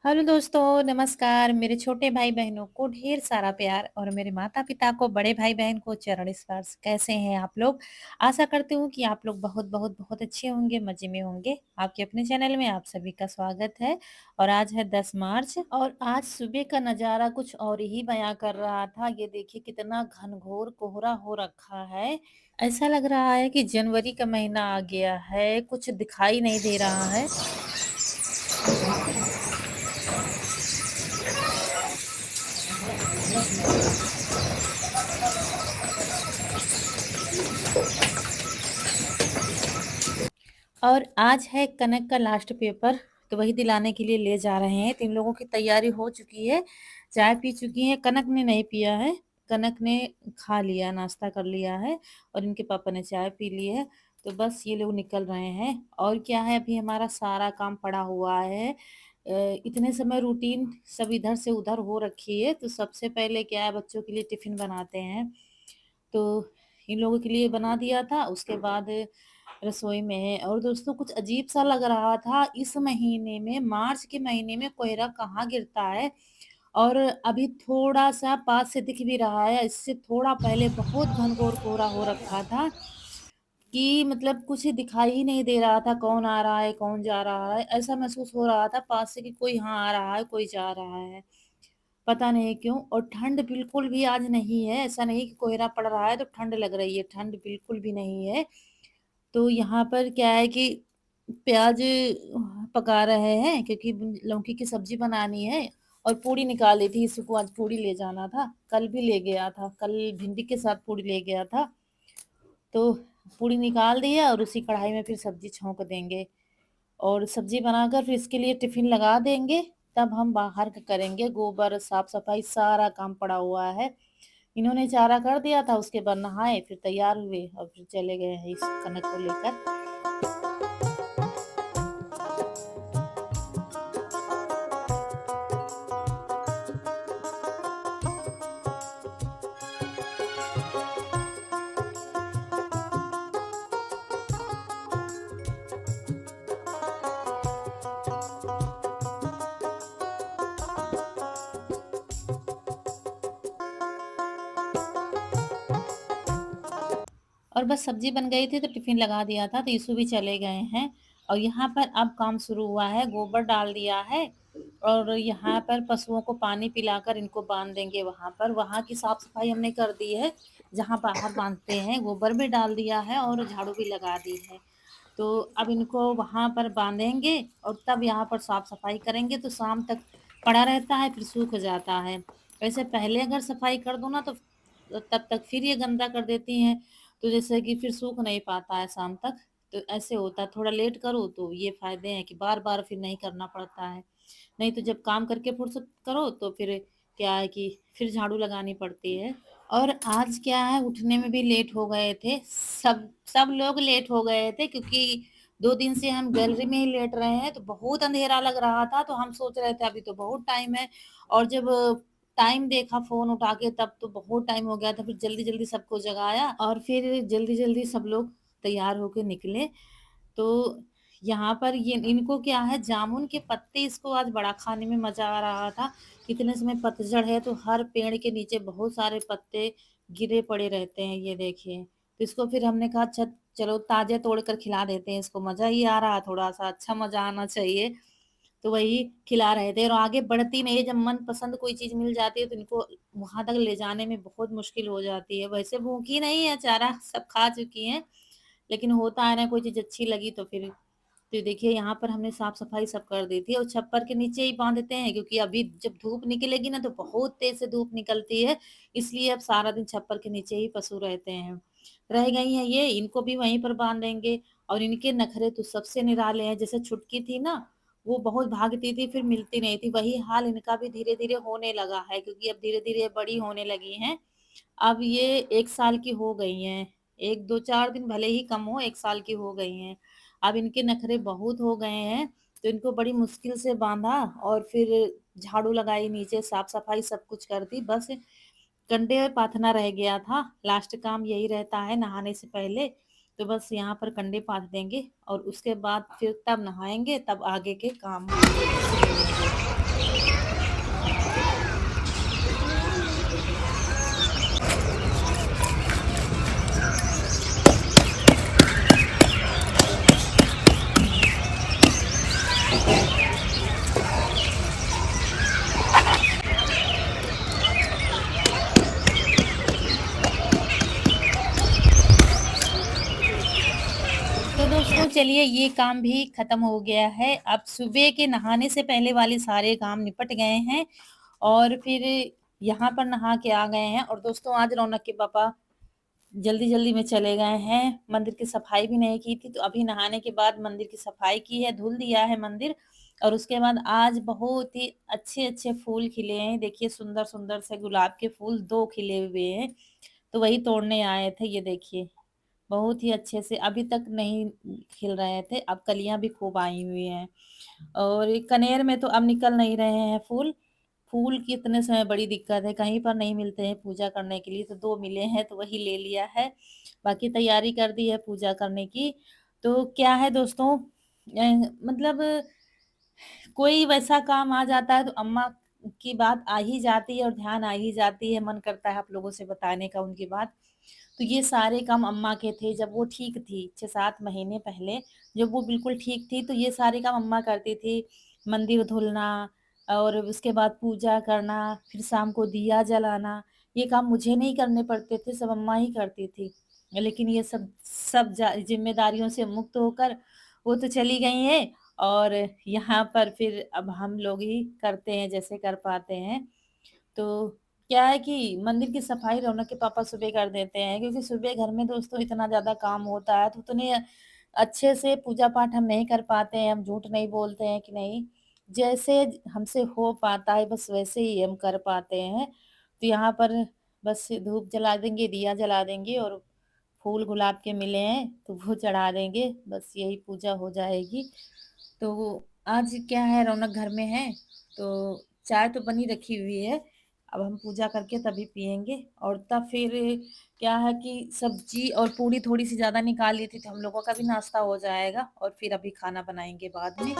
Hello दोस्तों, नमस्कार। मेरे छोटे भाई-बहनों को ढेर सारा प्यार और मेरे माता-पिता को, बड़े भाई-बहन को चरण स्पर्श। कैसे हैं आप लोग? आशा करती हूँ कि आप लोग बहुत अच्छे होंगे, मज़े में होंगे। आपके अपने चैनल में आप सभी का स्वागत है और आज है 10 मार्च और आज सुबह का नज़ारा कुछ और ही बयाँ कर रहा था। ये देखिए कितना घनघोर कोहरा हो रखा है। ऐसा लग रहा है कि जनवरी का महीना आ गया है, कुछ दिखाई नहीं दे रहा है। और आज है कनक का लास्ट पेपर, तो वही दिलाने के लिए ले जा रहे हैं। 3 लोगों की तैयारी हो चुकी है, चाय पी चुकी हैं। कनक ने नहीं पिया है, कनक ने खा लिया, नाश्ता कर लिया है और इनके पापा ने चाय पी ली है। तो बस ये लोग निकल रहे हैं और क्या है, अभी हमारा सारा काम पड़ा हुआ है। इतने समय रूटीन सब इधर से उधर हो रखी है, तो सबसे पहले क्या है, बच्चों के लिए टिफ़िन बनाते हैं। तो इन लोगों के लिए बना दिया था, उसके बाद रसोई में है। और दोस्तों कुछ अजीब-सा लग रहा था, इस महीने में, मार्च के महीने में कोहरा कहाँ गिरता है। और अभी थोड़ा-सा पास से दिख भी रहा है, इससे थोड़ा पहले बहुत घनघोर कोहरा हो रखा था कि मतलब कुछ दिखाई ही नहीं दे रहा था, कौन आ रहा है, कौन जा रहा है। ऐसा महसूस हो रहा था पास से कि कोई यहाँ आ रहा है, कोई जा रहा है। पता नहीं क्यों। और ठंड बिल्कुल भी आज नहीं है, ऐसा नहीं कि कोहरा पड़ रहा है तो ठंड लग रही है, ठंड बिल्कुल भी नहीं है। तो यहाँ पर क्या है कि प्याज़ पका रहे हैं क्योंकि लौकी की सब्ज़ी बनानी है और पूड़ी निकाली थी, इसी को आज पूड़ी ले जाना था। कल भी ले गया था, कल भिंडी के साथ पूड़ी ले गया था। तो पूड़ी निकाल दिया और उसी कढ़ाई में फिर सब्ज़ी छौंक देंगे और सब्ज़ी बनाकर फिर इसके लिए टिफ़िन लगा देंगे, तब हम बाहर का करेंगे। गोबर, साफ-सफाई सारा काम पड़ा हुआ है। इन्होंने चारा कर दिया था, उसके बाद नहाए, फिर तैयार हुए और फिर चले गए हैं इस कनक को लेकर। और बस सब्ज़ी बन गई थी तो टिफ़िन लगा दिया था, तो यीशु भी चले गए हैं। और यहाँ पर अब काम शुरू हुआ है, गोबर डाल दिया है और यहाँ पर पशुओं को पानी पिलाकर इनको बाँध देंगे वहाँ पर। वहाँ की साफ-सफाई हमने कर दी है, जहाँ बाहर बाँधते हैं, गोबर भी डाल दिया है और झाड़ू भी लगा दी है। तो अब इनको वहाँ पर बाँधेंगे और तब यहाँ पर साफ-सफाई करेंगे, तो शाम तक पड़ा रहता है, फिर सूख जाता है। वैसे पहले अगर सफाई कर दो ना तो तब तक फिर ये गंदा कर देती हैं, तो जैसे कि फिर सूख नहीं पाता है शाम तक, तो ऐसे होता है। थोड़ा लेट करो तो ये फ़ायदे हैं कि बार-बार फिर नहीं करना पड़ता है। नहीं तो जब काम करके फुर्सत करो तो फिर क्या है कि फिर झाड़ू लगानी पड़ती है। और आज क्या है, उठने में भी लेट हो गए थे। सब सब लोग लेट हो गए थे क्योंकि 2 दिन से हम गैलरी में ही लेट रहे हैं, तो बहुत अंधेरा लग रहा था, तो हम सोच रहे थे अभी तो बहुत टाइम है। और जब टाइम देखा फ़ोन उठा के तब तो बहुत टाइम हो गया था, फिर जल्दी-जल्दी सबको जगाया और फिर जल्दी-जल्दी सब लोग तैयार होके निकले। तो यहाँ पर ये इनको क्या है, जामुन के पत्ते, इसको आज बड़ा खाने में मज़ा आ रहा था। इतने समय पतझड़ है तो हर पेड़ के नीचे बहुत सारे पत्ते गिरे पड़े रहते हैं, ये देखिए। तो इसको फिर हमने कहा अच्छा चलो ताज़े तोड़ कर खिला देते हैं इसको, मज़ा ही आ रहा थोड़ा-सा, अच्छा मज़ा आना चाहिए। तो वही खिला रहे थे और आगे बढ़ती नहीं है, जब मनपसंद कोई चीज़ मिल जाती है तो इनको वहाँ तक ले जाने में बहुत मुश्किल हो जाती है। वैसे भूखी नहीं है, चारा सब खा चुकी हैं, लेकिन होता है ना, कोई चीज़ अच्छी लगी तो फिर। तो देखिए यहाँ पर हमने साफ-सफाई सब कर दी थी और छप्पर के नीचे ही बाँधते हैं क्योंकि अभी जब धूप निकलेगी ना तो बहुत तेज़ से धूप निकलती है, इसलिए अब सारा दिन छप्पर के नीचे ही पशु रहते हैं। रह गई हैं ये, इनको भी वहीं पर बाँध देंगे। और इनके नखरे तो सबसे निराले हैं, जैसे छुटकी थी ना, वो बहुत भागती थी फिर मिलती नहीं थी, वही हाल इनका भी धीरे-धीरे होने लगा है क्योंकि अब धीरे-धीरे बड़ी होने लगी हैं। अब ये 1 साल की हो गई हैं, 1 2-4 दिन भले ही कम हो, 1 साल की हो गई हैं। अब इनके नखरे बहुत हो गए हैं, तो इनको बड़ी मुश्किल से बाँधा और फिर झाड़ू लगाई, नीचे साफ-सफाई सब कुछ कर दी। बस कंडे पाथना रह गया था, लास्ट काम यही रहता है नहाने से पहले। तो बस यहाँ पर कंडे पाथ देंगे और उसके बाद फिर तब नहाएँगे, तब आगे के काम शुरू होंगे। चलिए ये काम भी खत्म हो गया है। अब सुबह के नहाने से पहले वाले सारे काम निपट गए हैं और फिर यहाँ पर नहा के आ गए हैं और दोस्तों आज रौनक के पापा जल्दी-जल्दी में चले गए हैं। मंदिर की सफाई भी नहीं की थी, तो अभी नहाने के बाद मंदिर की सफाई की है, धुल दिया है मंदिर और उसके बाद आज बहुत ही अच्छे-अच्छे फूल खिले हैं। देखिए सुंदर-सुंदर से गुलाब के फूल 2 खिले हुए हैं, तो वही तोड़ने आए थे। ये देखिए, बहुत ही अच्छे से अभी तक नहीं खिल रहे थे, अब कलियाँ भी खूब आई हुई हैं और ये कनेर में तो अब निकल नहीं रहे हैं फूल। फूल की इतने समय बड़ी दिक्कत है, कहीं पर नहीं मिलते हैं पूजा करने के लिए, तो 2 मिले हैं तो वही ले लिया है। बाकी तैयारी कर दी है पूजा करने की। तो क्या है दोस्तों मतलब कोई वैसा काम आ जाता है तो अम्मा की बात आ ही जाती है और ध्यान आ ही जाती है, मन करता है आप लोगों से बताने का उनकी बात। तो ये सारे काम अम्मा के थे जब वो ठीक थी, 6-7 महीने पहले जब वो बिल्कुल ठीक थी, तो ये सारे काम अम्मा करती थी। मंदिर धुलना और उसके बाद पूजा करना, फिर शाम को दिया जलाना, ये काम मुझे नहीं करने पड़ते थे, सब अम्मा ही करती थी। लेकिन ये सब सब जा ज़िम्मेदारियों से मुक्त होकर वो तो चली गई हैं और यहाँ पर फिर अब हम लोग ही करते हैं जैसे कर पाते हैं। तो क्या है कि मंदिर की सफाई रौनक के पापा सुबह कर देते हैं क्योंकि सुबह घर में दोस्तों इतना ज़्यादा काम होता है तो उतने अच्छे से पूजा पाठ हम नहीं कर पाते हैं, हम झूठ नहीं बोलते हैं कि नहीं, जैसे हमसे हो पाता है बस वैसे ही हम कर पाते हैं। तो यहाँ पर बस धूप जला देंगे, दिया जला देंगे और फूल गुलाब के मिले हैं तो वो चढ़ा देंगे, बस यही पूजा हो जाएगी। तो आज क्या है रौनक घर में है, तो चाय तो बनी रखी हुई है, अब हम पूजा करके तभी पिएँगे और तब फिर क्या है कि सब्ज़ी और पूड़ी थोड़ी-सी ज़्यादा निकाल ली थी, तो हम लोगों का भी नाश्ता हो जाएगा और फिर अभी खाना बनाएँगे बाद में।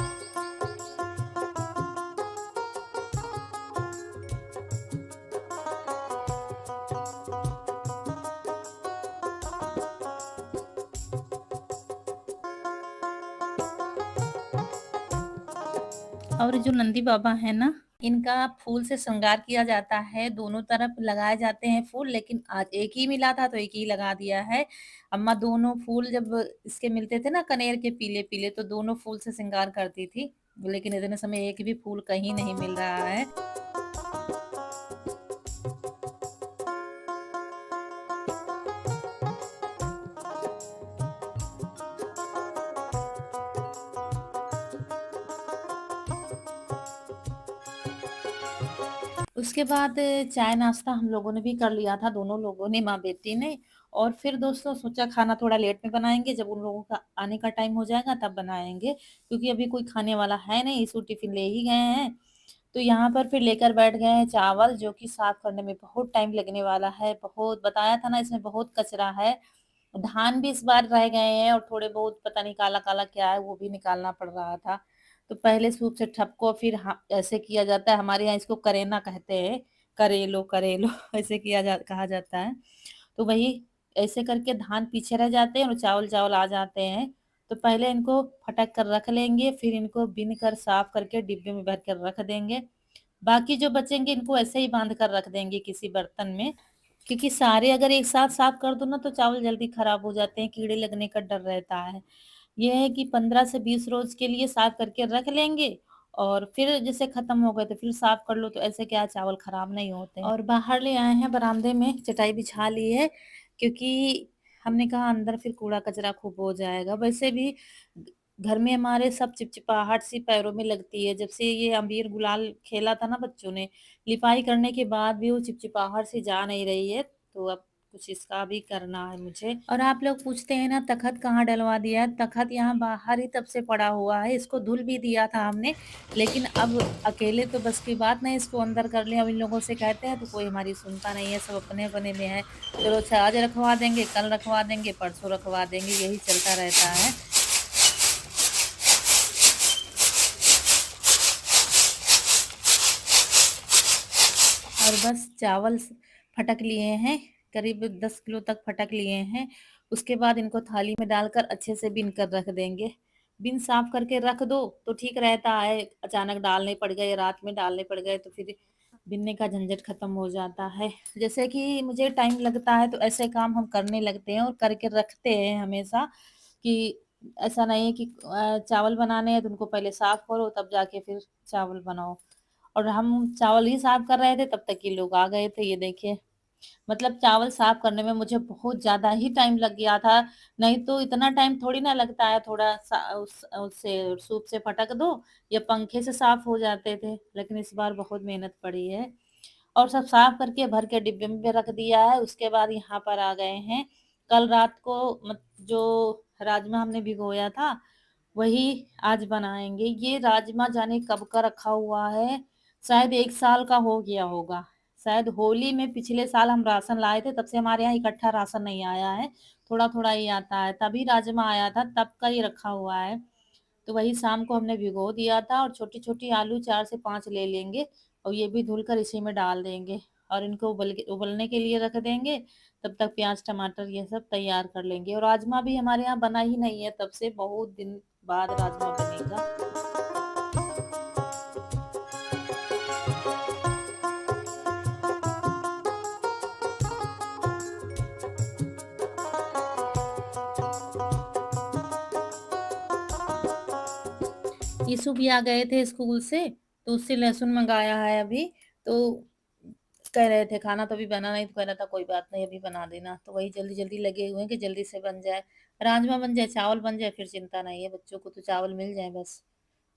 और जो नंदी बाबा हैं ना, इनका फूल से श्रृंगार किया जाता है, दोनों तरफ लगाए जाते हैं फूल, लेकिन आज एक ही मिला था तो एक ही लगा दिया है। अम्मा दोनों फूल जब इसके मिलते थे ना कनेर के पीले-पीले तो दोनों फूल से श्रृंगार करती थी, लेकिन इतने समय एक भी फूल कहीं नहीं मिल रहा है। उसके बाद चाय नाश्ता हम लोगों ने भी कर लिया था, दोनों लोगों ने, माँ-बेटी ने और फिर दोस्तों सोचा खाना थोड़ा लेट में बनाएँगे, जब उन लोगों का आने का टाइम हो जाएगा तब बनाएँगे, क्योंकि अभी कोई खाने वाला है नहीं, इशू टिफ़िन ले ही गए हैं। तो यहाँ पर फिर लेकर बैठ गए हैं चावल, जो कि साफ़ करने में बहुत टाइम लगने वाला है, बहुत बताया था ना इसमें बहुत कचरा है। धान भी इस बार रह गए हैं और थोड़े बहुत पता नहीं काला-काला क्या है, वो भी निकालना पड़ रहा था। तो पहले सूप से ठपको फिर ऐसे किया जाता है, हमारे यहाँ इसको करेना कहते हैं, करेलो करेलो ऐसे किया जा कहा जाता है। तो वही ऐसे करके धान पीछे रह जाते हैं और चावल-चावल आ जाते हैं। तो पहले इनको फटक कर रख लेंगे, फिर इनको बीन कर साफ करके डिब्बे में भर कर रख देंगे। बाकी जो बचेंगे इनको ऐसे ही बाँध कर रख देंगे किसी बर्तन में, क्योंकि सारे अगर एक साथ साफ कर दो ना तो चावल जल्दी खराब हो जाते हैं, कीड़े लगने का डर रहता है। ये है कि 15 से 20 रोज़ के लिए साफ करके रख लेंगे और फिर जैसे खत्म हो गए तो फिर साफ कर लो तो ऐसे क्या चावल खराब नहीं होते हैं। और बाहर ले आए हैं बरामदे में चटाई बिछा ली है क्योंकि हमने कहा अंदर फिर कूड़ा-कचरा खूब हो जाएगा। वैसे भी घर में हमारे सब चिपचिपाहट सी पैरों में लगती है। जब से ये अबीर गुलाल खेला था ना बच्चों ने, लिपाई करने के बाद भी वो चिपचिपाहट सी जा नहीं रही है, तो अब कुछ इसका भी करना है मुझे। और आप लोग पूछते हैं ना तख़्त कहाँ डलवा दिया है? तख़्त यहाँ बाहर ही तब से पड़ा हुआ है, इसको धुल भी दिया था हमने, लेकिन अब अकेले तो बस की बात नहीं इसको अंदर कर लें। अब इन लोगों से कहते हैं तो कोई हमारी सुनता नहीं है, सब अपने-अपने में है। चलो अच्छा आज रखवा देंगे, कल रखवा देंगे, परसों रखवा देंगे, यही चलता रहता है। और बस चावल फटक लिए हैं, करीब 10 किलो तक फटक लिए हैं। उसके बाद इनको थाली में डालकर अच्छे से बिन कर रख देंगे। बिन साफ करके रख दो तो ठीक रहता है, अचानक डालने पड़ गए, रात में डालने पड़ गए तो फिर बिनने का झंझट खत्म हो जाता है। जैसे कि मुझे टाइम लगता है तो ऐसे काम हम करने लगते हैं और करके रखते हैं हमेशा कि ऐसा नहीं है कि चावल बनाने हैं तो उनको पहले साफ करो तब जाके फिर चावल बनाओ। और हम चावल ही साफ कर रहे थे तब तक ये लोग आ गए थे, ये देखिए। मतलब चावल साफ करने में मुझे बहुत ज़्यादा ही टाइम लग गया था, नहीं तो इतना टाइम थोड़ी ना लगता है, थोड़ा सा उससे सूप से फटक दो या पंखे से साफ हो जाते थे, लेकिन इस बार बहुत मेहनत पड़ी है। और सब साफ करके भर के डिब्बे में भी रख दिया है। उसके बाद यहाँ पर आ गए हैं, कल रात को जो राजमा हमने भिगोया था वही आज बनाएंगे। ये राजमा जाने कब का रखा हुआ है, शायद 1 साल का हो गया होगा। शायद होली में पिछले साल हम राशन लाए थे, तब से हमारे यहाँ इकट्ठा राशन नहीं आया है, थोड़ा थोड़ा ही आता है। तभी राजमा आया था, तब का ही रखा हुआ है। तो वही शाम को हमने भिगो दिया था। और छोटी छोटी आलू 4 से 5 ले लेंगे और ये भी धुलकर इसी में डाल देंगे और इनको उबलने के लिए रख देंगे। तब तक प्याज टमाटर ये सब तैयार कर लेंगे। और राजमा भी हमारे यहाँ बना ही नहीं है, तब से बहुत दिन बाद राजमा बनेगा। यीशु भी आ गए थे स्कूल से, तो उससे लहसुन मंगाया है अभी। तो कह रहे थे खाना तो अभी बना नहीं, तो कह रहा था कोई बात नहीं अभी बना देना। तो वही जल्दी जल्दी लगे हुए हैं कि जल्दी से बन जाए, राजमा बन जाए, चावल बन जाए, फिर चिंता नहीं है, बच्चों को तो चावल मिल जाए बस।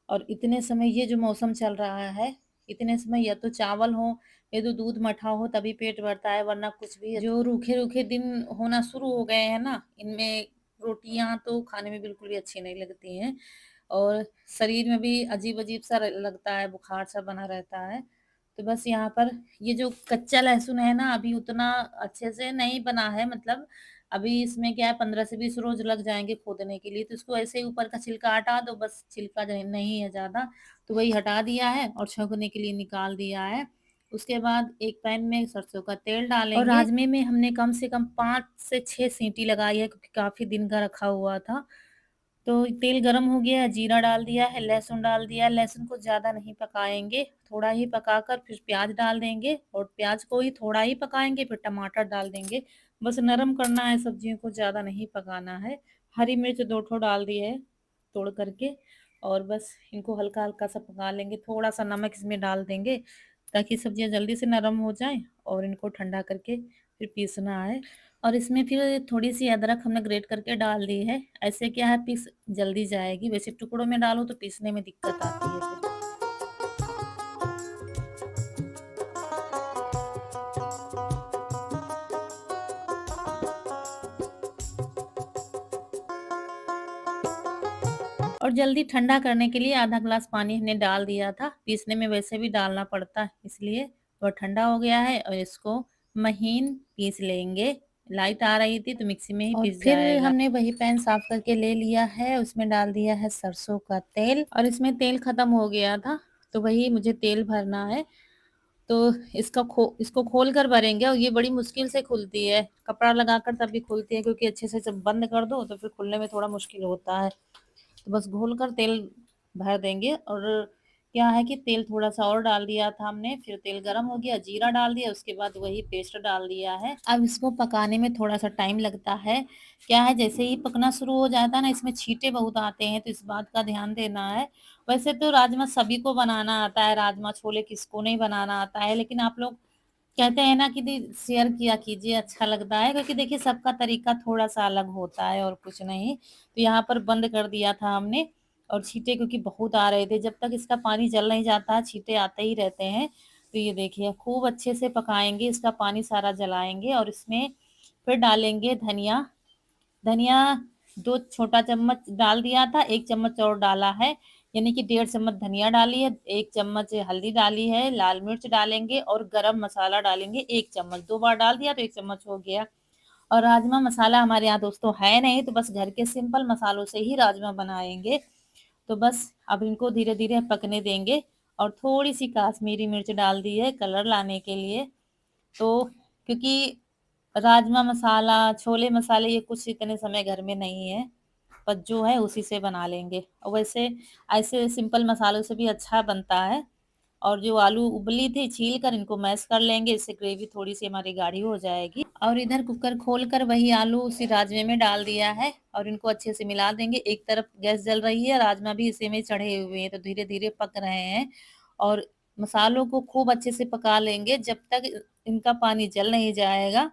और इतने समय ये जो मौसम चल रहा है, इतने समय या तो चावल हो या तो दूध मठा हो तभी पेट भरता है, वरना कुछ भी। जो रूखे रूखे दिन होना शुरू हो गए हैं ना, इनमें रोटियां तो खाने में बिल्कुल भी अच्छी नहीं लगती हैं। और शरीर में भी अजीब अजीब सा लगता है, बुखार सा बना रहता है। तो बस यहाँ पर ये जो कच्चा लहसुन है ना, अभी उतना अच्छे से नहीं बना है, मतलब अभी इसमें क्या है, 15 से 20 रोज लग जाएंगे खोदने के लिए। तो इसको ऐसे ही ऊपर का छिलका हटा दो, बस छिलका नहीं है ज्यादा, तो वही हटा दिया है और छौंकने के लिए निकाल दिया है। उसके बाद एक पैन में सरसों का तेल डालेंगे। और राजमे में हमने कम से कम 5 से 6 सीटी लगाई है, क्योंकि काफी दिन का रखा हुआ था। तो तेल गरम हो गया है, जीरा डाल दिया है, लहसुन डाल दिया है। लहसुन को ज़्यादा नहीं पकाएंगे, थोड़ा ही पकाकर फिर प्याज डाल देंगे, और प्याज को ही थोड़ा ही पकाएंगे, फिर टमाटर डाल देंगे। बस नरम करना है, सब्जियों को ज़्यादा नहीं पकाना है। हरी मिर्च 2 ठो डाल दी है तोड़ करके। और बस इनको हल्का हल्का सा पका लेंगे, थोड़ा सा नमक इसमें डाल देंगे ताकि सब्जियां जल्दी से नरम हो जाएं। और इनको ठंडा करके फिर पीसना है। और इसमें फिर थोड़ी-सी अदरक हमने ग्रेट करके डाल दी है। ऐसे क्या है, पीस जल्दी जाएगी, वैसे टुकड़ों में डालो तो पीसने में दिक्कत आती है फिर। और जल्दी ठंडा करने के लिए आधा ग्लास पानी हमने डाल दिया था, पीसने में वैसे भी डालना पड़ता है इसलिए। वह ठंडा हो गया है और इसको महीन पीस लेंगे। लाइट आ रही थी तो मिक्सी में ही और पीस फिर जाएगा। हमने वही पैन साफ करके ले लिया है, उसमें डाल दिया है सरसों का तेल। और इसमें तेल खत्म हो गया था, तो वही मुझे तेल भरना है। तो इसको खोल कर भरेंगे, और ये बड़ी मुश्किल से खुलती है, कपड़ा लगाकर तभी खुलती है, क्योंकि अच्छे से जब बंद कर दो तो फिर खुलने में थोड़ा मुश्किल होता है। तो बस घोल कर तेल भर देंगे। और क्या है कि तेल थोड़ा सा और डाल दिया था हमने, फिर तेल गरम हो गया, जीरा डाल दिया, उसके बाद वही पेस्ट डाल दिया है। अब इसको पकाने में थोड़ा सा टाइम लगता है। क्या है, जैसे ही पकना शुरू हो जाता है ना, इसमें छींटे बहुत आते हैं, तो इस बात का ध्यान देना है। वैसे तो राजमा सभी को बनाना आता है, राजमा छोले किसको नहीं बनाना आता है, लेकिन आप लोग कहते हैं ना कि शेयर किया कीजिए, अच्छा लगता है, क्योंकि देखिए सबका तरीका थोड़ा सा अलग होता है और कुछ नहीं। तो यहाँ पर बंद कर दिया था हमने। और छींटे क्योंकि बहुत आ रहे थे, जब तक इसका पानी जल नहीं जाता छींटे आते ही रहते हैं। तो ये देखिए खूब अच्छे से पकाएंगे, इसका पानी सारा जलाएंगे। और इसमें फिर डालेंगे धनिया। धनिया 2 छोटा चम्मच डाल दिया था, 1 चम्मच और डाला है, यानी कि 1.5 चम्मच धनिया डाली है, 1 चम्मच हल्दी डाली है, लाल मिर्च डालेंगे और गरम मसाला डालेंगे 1 चम्मच। 2 बार डाल दिया तो 1 चम्मच हो गया। और राजमा मसाला हमारे यहाँ दोस्तों है नहीं, तो बस घर के सिंपल मसालों से ही राजमा बनाएंगे। तो बस अब इनको धीरे धीरे पकने देंगे। और थोड़ी सी काश्मीरी मिर्च डाल दी है कलर लाने के लिए। तो क्योंकि राजमा मसाला, छोले मसाले, ये कुछ इतने समय घर में नहीं है, पर जो है उसी से बना लेंगे। और वैसे ऐसे सिंपल मसालों से भी अच्छा बनता है। और जो आलू उबली थी छील कर इनको मैश कर लेंगे, इससे ग्रेवी थोड़ी-सी हमारी गाढ़ी हो जाएगी। और इधर कुकर खोलकर वही आलू उसी राजमे में डाल दिया है और इनको अच्छे से मिला देंगे। एक तरफ गैस जल रही है, राजमा भी इसी में चढ़े हुए हैं, तो धीरे-धीरे पक रहे हैं और मसालों को खूब अच्छे से पका लेंगे जब तक इनका पानी जल नहीं जाएगा।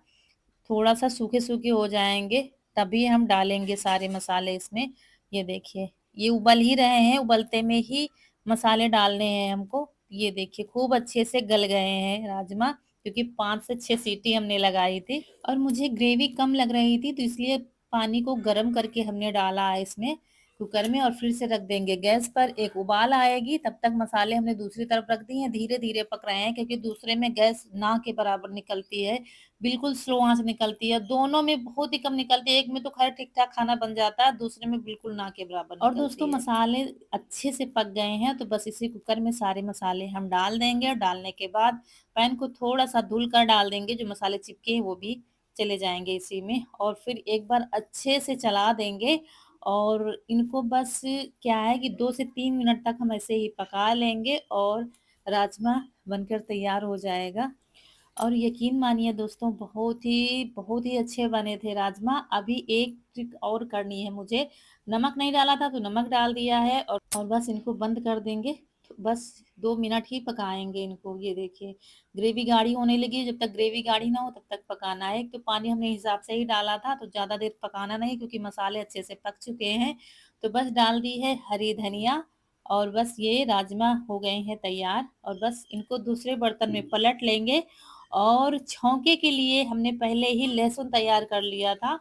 थोड़ा-सा सूखे-सूखे हो जाएँगे, तभी हम डालेंगे सारे मसाले इसमें। ये देखिए, ये उबल ही रहे हैं, उबलते में ही मसाले डालने हैं हमको। ये देखिए, खूब अच्छे से गल गए हैं राजमा, क्योंकि 5 से 6 सीटी हमने लगाई थी और मुझे ग्रेवी कम लग रही थी, तो इसलिए पानी को गरम करके हमने डाला है इसमें कुकर में और फिर से रख देंगे गैस पर। एक उबाल आएगी, तब तक मसाले हमने दूसरी तरफ रख दिए हैं, धीरे-धीरे पक रहे हैं क्योंकि दूसरे में गैस ना के बराबर निकलती है, बिल्कुल स्लो आँच निकलती है, दोनों में बहुत ही कम निकलती है, एक में तो ख़ैर ठीक-ठाक खाना बन जाता है, दूसरे में बिल्कुल ना के बराबर और दोस्तों मसाले अच्छे से पक गए हैं, तो बस इसी कुकर में सारे मसाले हम डाल देंगे और डालने के बाद पैन को थोड़ा-सा धुल कर डाल देंगे, जो मसाले चिपके हैं वो भी चले जाएँगे इसी में और फिर एक बार अच्छे से चला देंगे और इनको बस क्या है कि 2 से 3 मिनट तक हम ऐसे ही पका लेंगे और राजमा बनकर तैयार हो जाएगा। और यकीन मानिए दोस्तों बहुत ही अच्छे बने थे राजमा। अभी एक ट्रिक और करनी है मुझे, नमक नहीं डाला था तो नमक डाल दिया है और बस इनको बंद कर देंगे। तो बस 2 मिनट ही पकाएँगे इनको। ये देखिए ग्रेवी गाढ़ी होने लगी है, जब तक ग्रेवी गाढ़ी ना हो तब तक पकाना है। एक तो पानी हमने हिसाब से ही डाला था तो ज़्यादा देर पकाना नहीं क्योंकि मसाले अच्छे से पक चुके हैं। तो बस डाल दी है हरी धनिया और बस ये राजमा हो गए हैं तैयार और बस इनको दूसरे बर्तन में पलट लेंगे और छौंके के लिए हमने पहले ही लहसुन तैयार कर लिया था।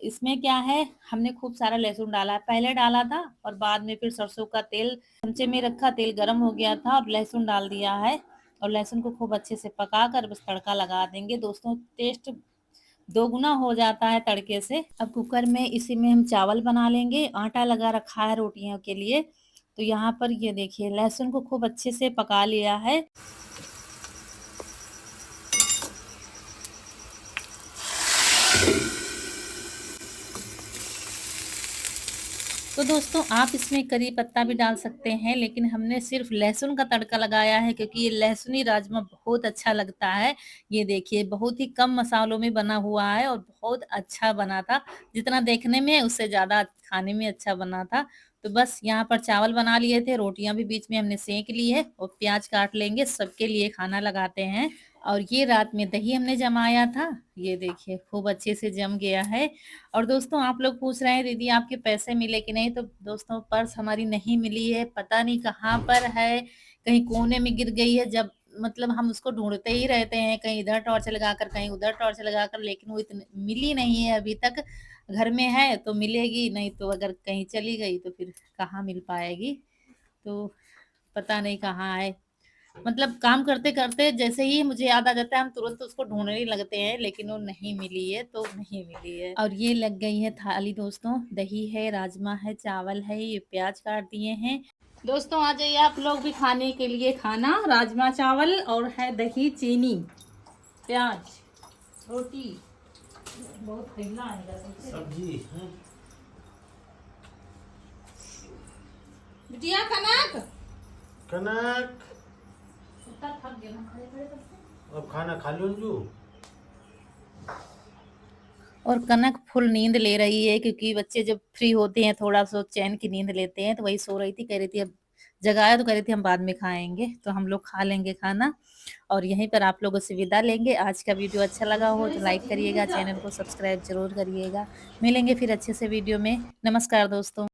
इसमें क्या है हमने खूब सारा लहसुन डाला है, पहले डाला था और बाद में फिर सरसों का तेल चमचे में रखा, तेल गरम हो गया था और लहसुन डाल दिया है और लहसुन को खूब अच्छे से पकाकर बस तड़का लगा देंगे। दोस्तों टेस्ट दोगुना हो जाता है तड़के से। अब कुकर में इसी में हम चावल बना लेंगे, आटा लगा रखा है रोटियों के लिए। तो यहाँ पर ये देखिए लहसुन को खूब अच्छे से पका लिया है। तो दोस्तों आप इसमें करी पत्ता भी डाल सकते हैं, लेकिन हमने सिर्फ लहसुन का तड़का लगाया है क्योंकि ये लहसुनी राजमा बहुत अच्छा लगता है। ये देखिए बहुत ही कम मसालों में बना हुआ है और बहुत अच्छा बना था। जितना देखने में उससे ज़्यादा खाने में अच्छा बना था। तो बस यहाँ पर चावल बना लिए थे, रोटियाँ भी बीच में हमने सेंक ली है और प्याज काट लेंगे, सबके लिए खाना लगाते हैं। और ये रात में दही हमने जमाया था, ये देखिए खूब अच्छे से जम गया है। और दोस्तों आप लोग पूछ रहे हैं दीदी आपके पैसे मिले कि नहीं, तो दोस्तों पर्स हमारी नहीं मिली है, पता नहीं कहाँ पर है, कहीं कोने में गिर गई है। जब मतलब हम उसको ढूंढते ही रहते हैं, कहीं इधर टॉर्च लगाकर कहीं उधर टॉर्च लगाकर, लेकिन वो इतनी मिली नहीं है अभी तक। घर में है तो मिलेगी, नहीं तो अगर कहीं चली गई तो फिर कहाँ मिल पाएगी। तो पता नहीं कहाँ है, मतलब काम करते-करते जैसे ही मुझे याद आ जाता है हम तुरंत उसको ढूँढने लगते हैं, लेकिन वो नहीं मिली है तो नहीं मिली है। और ये लग गई है थाली दोस्तों, दही है, राजमा है, चावल है, ये प्याज काट दिए हैं। दोस्तों आ जाइए आप लोग भी खाने के लिए खाना, राजमा चावल और है दही, चीनी, प्याज, रोटी। बहुत फैला है इधर सब्जी है। बिटिया कनक कनक थक गया ना खड़े-खड़े करके। अब खाना खा लो अंजू। और कनक फुल नींद ले रही है क्योंकि बच्चे जब फ्री होते हैं थोड़ा सा चैन की नींद लेते हैं, तो वही सो रही थी, कह रही थी अब जगाया तो कह रही थी हम बाद में खाएंगे, तो हम लोग खा लेंगे खाना और यहीं पर आप लोगों से विदा लेंगे। आज का वीडियो अच्छा लगा हो तो लाइक करिएगा, चैनल को सब्सक्राइब जरूर करिएगा। मिलेंगे फिर अच्छे से वीडियो में। नमस्कार दोस्तों।